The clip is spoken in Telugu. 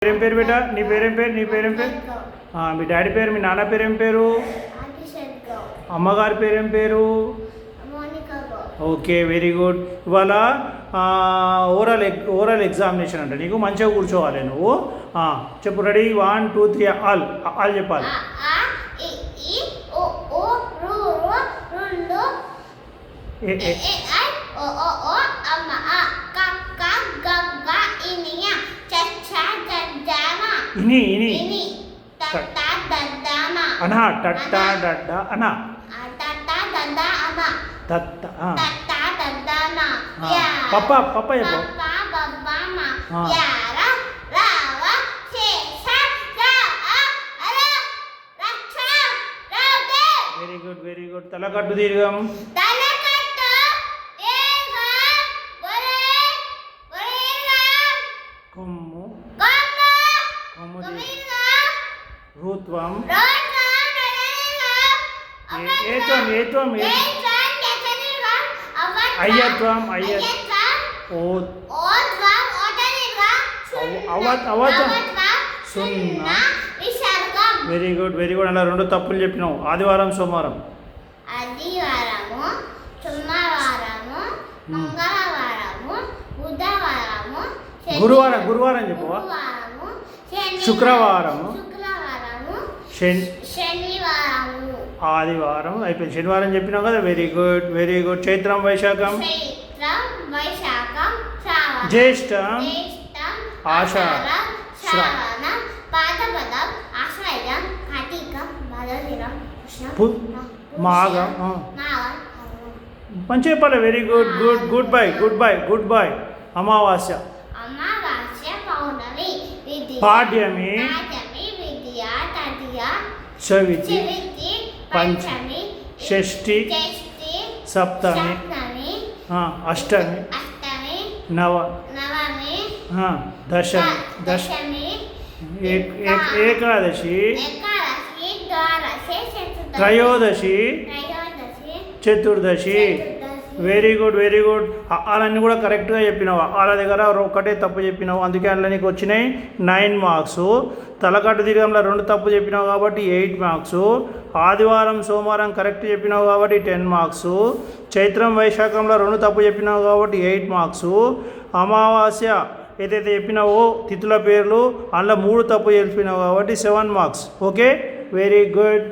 పేరేం పేరు బేటా? నీ పేరేం పేరు? నీ పేరేం పేరు? మీ డాడీ పేరు, మీ నాన్న పేరేం పేరు? అమ్మగారి పేరేం పేరు? Okay, very good. ఇవాళ ఓరల్ ఎగ్జామినేషన్ అంట. నీకు మంచిగా కూర్చోవాలి నువ్వు. చెప్పు, రెడీ? 1 2 3 ఆల్ చెప్పాలి. ఇని అనా టట్ట డడ్డ అనా తత్త పప్ప పప్ప చెప్పు. Very good, very good. తలకట్టు దీర్ఘం. కొమ్ము కొమ్ము రూత్వం ఏత్వం ఏత్వం అయ్యత్వం అవత్వం సున్నా. Very good, very good. అలా రెండు తప్పులు చెప్పినావు. ఆదివారం సోమవారం గురువారం గురువారం చెప్పువా. శుక్రవారము ఆదివారం అయిపోయింది. శనివారం చెప్పినావు కదా. Very good, very good. చైత్రం వైశాఖం జ్యేష్టం ఆషాఢం శ్రావణం మాఘం. మంచి చెప్పాలి. Very good, good. Good bye, good bye, good bye. అమావాస్య పాడ్యమి చవితి పంచమి షష్ఠి సప్తమి అష్టమి నవమి దశమి ఏకాదశి త్రయోదశి చతుర్దశి. Very good, very good. వాళ్ళన్నీ కూడా కరెక్ట్గా చెప్పినావు. వాళ్ళ దగ్గర ఒక్కటే తప్పు చెప్పినావు, అందుకే అందులో నీకు వచ్చినాయి 9 మార్క్స్. తలకట్టు దీర్ఘంలో 2 తప్పు చెప్పినావు కాబట్టి 8 మార్క్స్. ఆదివారం సోమవారం కరెక్ట్ చెప్పినావు కాబట్టి 10 మార్క్స్. చైత్రం వైశాఖంలో 2 తప్పు చెప్పినావు కాబట్టి 8 మార్క్స్. అమావాస్య ఏదైతే చెప్పినావో తిథుల పేర్లు అందులో 3 తప్పు చెప్పినావు కాబట్టి 7 మార్క్స్. Okay, very good.